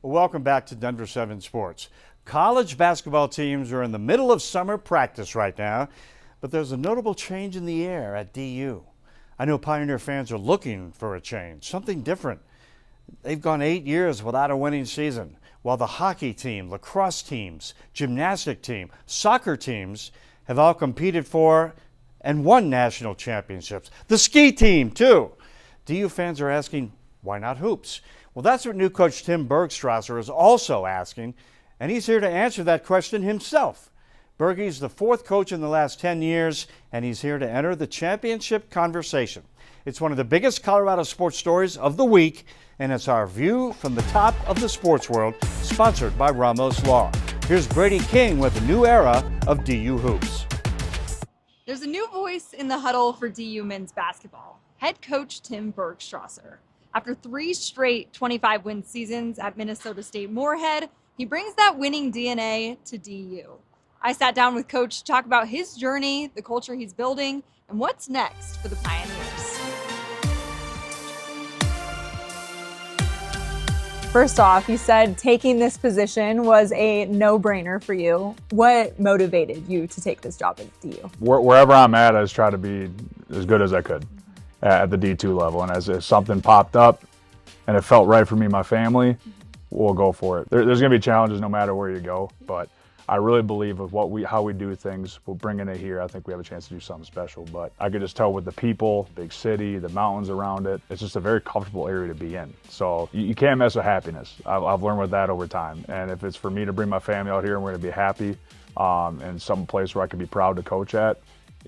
Welcome back to Denver 7 Sports. College basketball teams are in the middle of summer practice right now, but there's a notable change in the air at DU. I know Pioneer fans are looking for a change, something different. They've gone 8 years without a winning season, while the hockey team, lacrosse teams, gymnastic team, soccer teams have all competed for and won national championships. The ski team, too. DU fans are asking, why not hoops? Well, that's what new coach Tim Bergstraser is also asking, and he's here to answer that question himself. Bergey's the fourth coach in the last 10 years, and he's here to enter the championship conversation. It's one of the biggest Colorado sports stories of the week, and it's our view from the top of the sports world, sponsored by Ramos Law. Here's Bradey King with a new era of DU hoops. There's a new voice in the huddle for DU men's basketball, head coach Tim Bergstraser. After 3 straight 25-win seasons at Minnesota State Moorhead, he brings that winning DNA to DU. I sat down with Coach to talk about his journey, the culture he's building, and what's next for the Pioneers. First off, you said taking this position was a no-brainer for you. What motivated you to take this job at DU? Wherever I'm at, I just try to be as good as I could at the D2 level. And as if something popped up and it felt right for me and my family, we'll go for it. There's going to be challenges no matter where you go, but I really believe with how we do things, we'll bring in it here. I think we have a chance to do something special. But I could just tell with the people, big city, the mountains around it, it's just a very comfortable area to be in. So you can't mess with happiness. I've learned with that over time. And if it's for me to bring my family out here and we're going to be happy and some place where I can be proud to coach at,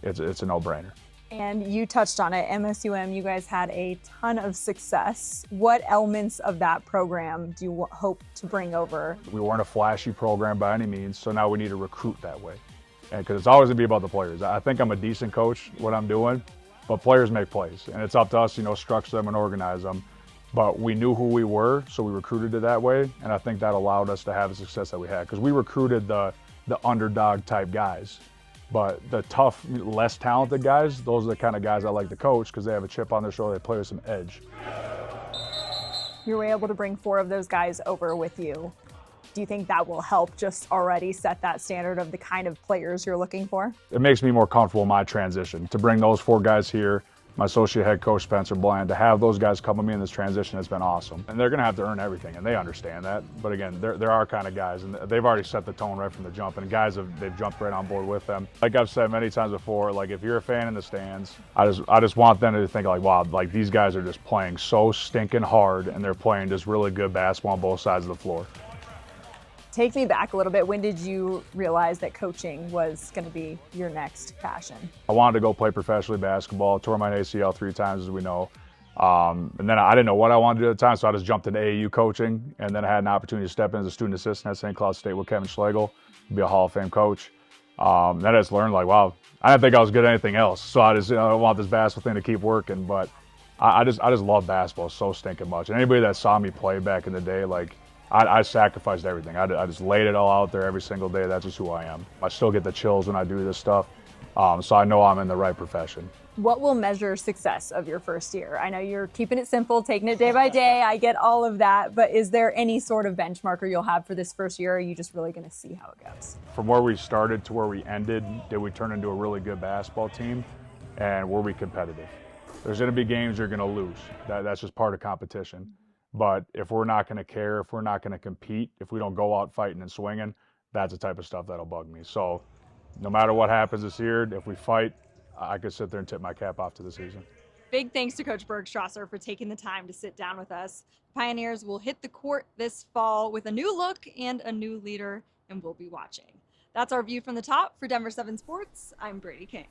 it's a no-brainer. And you touched on it, MSUM, you guys had a ton of success. What elements of that program do you hope to bring over? We weren't a flashy program by any means, so now we need to recruit that way. And because it's always gonna be about the players. I think I'm a decent coach, what I'm doing, but players make plays. And it's up to us, structure them and organize them. But we knew who we were, so we recruited it that way. And I think that allowed us to have the success that we had. Because we recruited the underdog type guys. But the tough, less talented guys, those are the kind of guys I like to coach because they have a chip on their shoulder, they play with some edge. You were able to bring 4 of those guys over with you. Do you think that will help just already set that standard of the kind of players you're looking for? It makes me more comfortable in my transition. To bring those 4 guys here, my associate head coach, Spencer Bland, to have those guys come with me in this transition has been awesome. And they're going to have to earn everything, and they understand that. But again, they're our kind of guys, and they've already set the tone right from the jump, and they've jumped right on board with them. Like I've said many times before, like if you're a fan in the stands, I just want them to think like, wow, like these guys are just playing so stinking hard, and they're playing just really good basketball on both sides of the floor. Take me back a little bit. When did you realize that coaching was going to be your next passion? I wanted to go play professionally basketball. Tore my ACL 3 times, as we know. And then I didn't know what I wanted to do at the time, so I just jumped into AAU coaching. And then I had an opportunity to step in as a student assistant at St. Cloud State with Kevin Schlegel, be a Hall of Fame coach. Then I just learned, like, wow, I didn't think I was good at anything else. So I just I want this basketball thing to keep working. But I just love basketball so stinking much. And anybody that saw me play back in the day, like, I sacrificed everything. I just laid it all out there every single day. That's just who I am. I still get the chills when I do this stuff, so I know I'm in the right profession. What will measure success of your first year? I know you're keeping it simple, taking it day by day. I get all of that, but is there any sort of benchmarker you'll have for this first year, or are you just really going to see how it goes? From where we started to where we ended, did we turn into a really good basketball team, and were we competitive? There's going to be games you're going to lose. That's just part of competition. But if we're not going to care, if we're not going to compete, if we don't go out fighting and swinging, that's the type of stuff that'll bug me. So no matter what happens this year, if we fight, I could sit there and tip my cap off to the season. Big thanks to Coach Bergstraser for taking the time to sit down with us. Pioneers will hit the court this fall with a new look and a new leader, and we'll be watching. That's our view from the top. For Denver 7 Sports, I'm Bradey King.